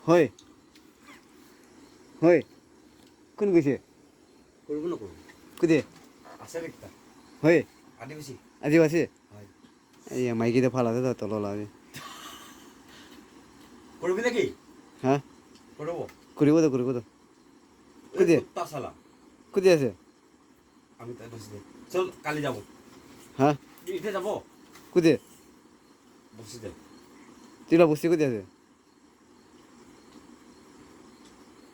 হয় হয় কোন গৈছে কৰিব নকৰোঁ কোনে আছে নেকি হয় আদিবাসী আদিবাসী হয় এই মাইকীটো ভাল আছে তো তললা কৰিবি নেকি হা কৰিব কৰিব তো কোনে কুত্তা চালা কোনে আছে আমি তাই বসি চল কালি যাব হা এতিয়া যাব কোনে বসি দে তিলা বস্তি কোনে আছে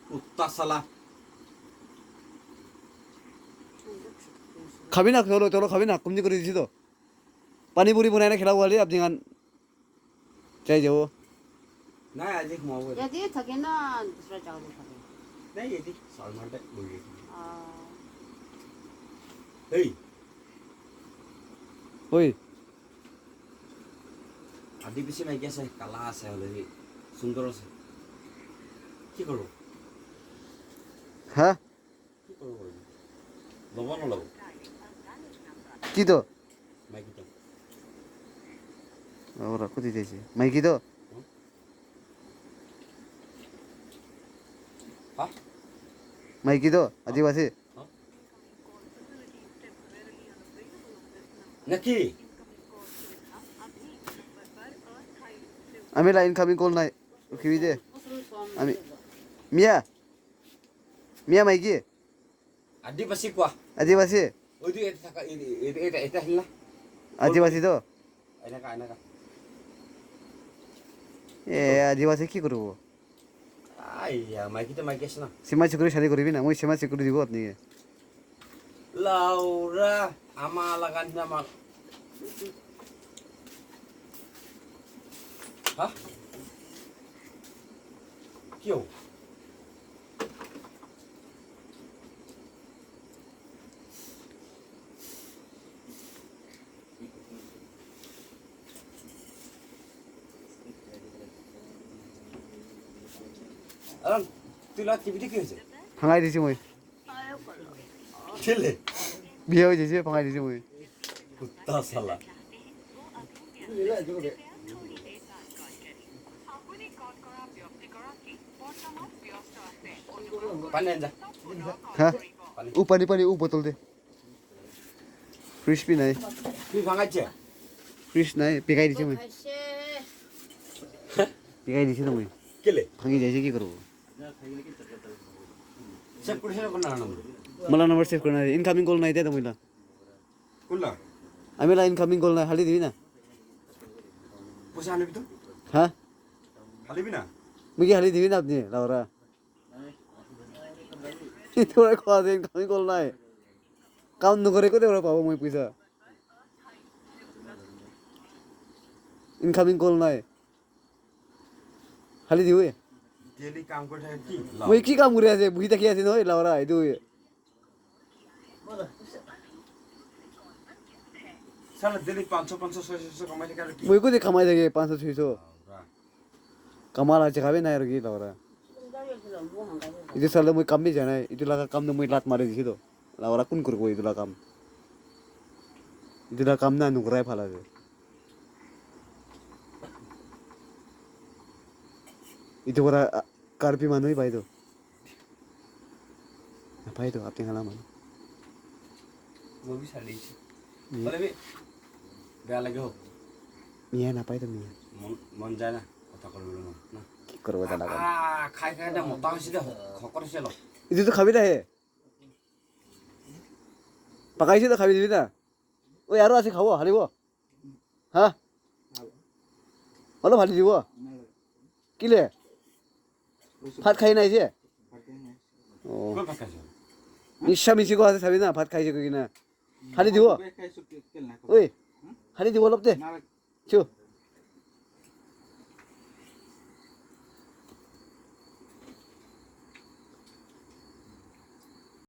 কুত্তা চালা খাবি না তলো খাবি না কমজি করে দিছি তো পানি পুরি বনাই না খেলাব খালি আপনি গান চাই যাব নাই আজি সোমাব यदि थके ना दूसरा चावल खाते নাই এটি শৰ্মাতে বহি আছে आ এই হয় আদিবাসী মাইকী আছে কালা আছে হ'লে সুন্দৰ আছে কি কৰোঁ হা কি কৰোঁ ল'ব নল'ব কি তো মাইকীটো ওরা কোথায় যাইছে মাইকি তো হা মাইকি তো আদিবাসী নাকি আমি লাইন কামিং কল নাই রুখিবি দে আমি মিয়া মিয়া মাইকি আদিবাসী কোৱা আদিবাসী ওই যে এটা থাকা এটা এটা হিল না আদিবাসী তো এনেকা এনেকা এ আদিবাসী কি করব আইয়া মাইকীটো মাইকী আছে না সীমা চিকুরি শাদি করবি না মই সীমা চিকুরি দিব আপনি লাউৰা আমাৰ লাগান আমাৰ হা কিয় আৰাম তুই লাগ টিভিতে কি হৈছে ভাঙাই দিছি মই খেলে বিয়া হৈ যাইছে ভাঙাই দিছি মই কুত্তা চালা পানী আন যা হা ও পানি পানি ও বোতল দে ফ্রিজ পি নাই তুই ভাঙাইছে ফ্রিজ নাই পিকাই দিছি মই कैसे পিকাই দিছি তো মই কেলে ভাঙি যাইছে কি করব চেক কৰিছে কোন নাম मला नंबर सेव करना है इनकमिंग कॉल नहीं दे तो मिला কোনলা আমি লা ইনকামিং কল নাই হালি দিবি না পইচা আনিবি তো হ্যাঁ আনিবি না মুই কি হালি দিবি না আপনি লাউরা তোরা কোয়া দে ইনকামিং কল নাই কাম নকরে কোতে ওরা পাবো মই পয়সা ইনকামিং কল নাই হালি দিবি ডেইলি কাম কৰি থাকে কি মই কি কাম কৰি আছে বুহি থাকি আছে নহয় লাউৰা এইটো সালা ডেইলি 500 500 600 কমাই থাকে আৰু কি মই কোতে কামাই থাকে 500 600 কামাল আছে খাবে না আর কি লাউরা itu salah মই কাম জানা itu লাগা কাম মই লাত মারি দিছি তো লাউরা কোন করব itu লাগা কাম itu লাগা কাম না নুকরাই ফালা আছে itu ওরা কার্পি মানুই পাই তো পাই তো আপনি খালা মানু মই বি চালিছি বলে বি বেয়া লাগে হোক মিয়া না পাই তো মিয়া মন যায় না কথা কৰিবলৈ মন না কি করব তা লাগা খাই খাই এটা মোটা হৈছে দে শকত হৈছে অলপ itu তো খাবি না হে পাকাইছে তো খাবি দিবি না ওই আরো আছে খাবো হারিব হ্যাঁ অলপ হালি দিব কিলে ভাত খাই নাই যে ও কোন ভাত খাইছ মিশা মিশি কো আছে চাবি না ভাত খাইছে কি না হালি দিব ওই হালি দিব অলপ দে চু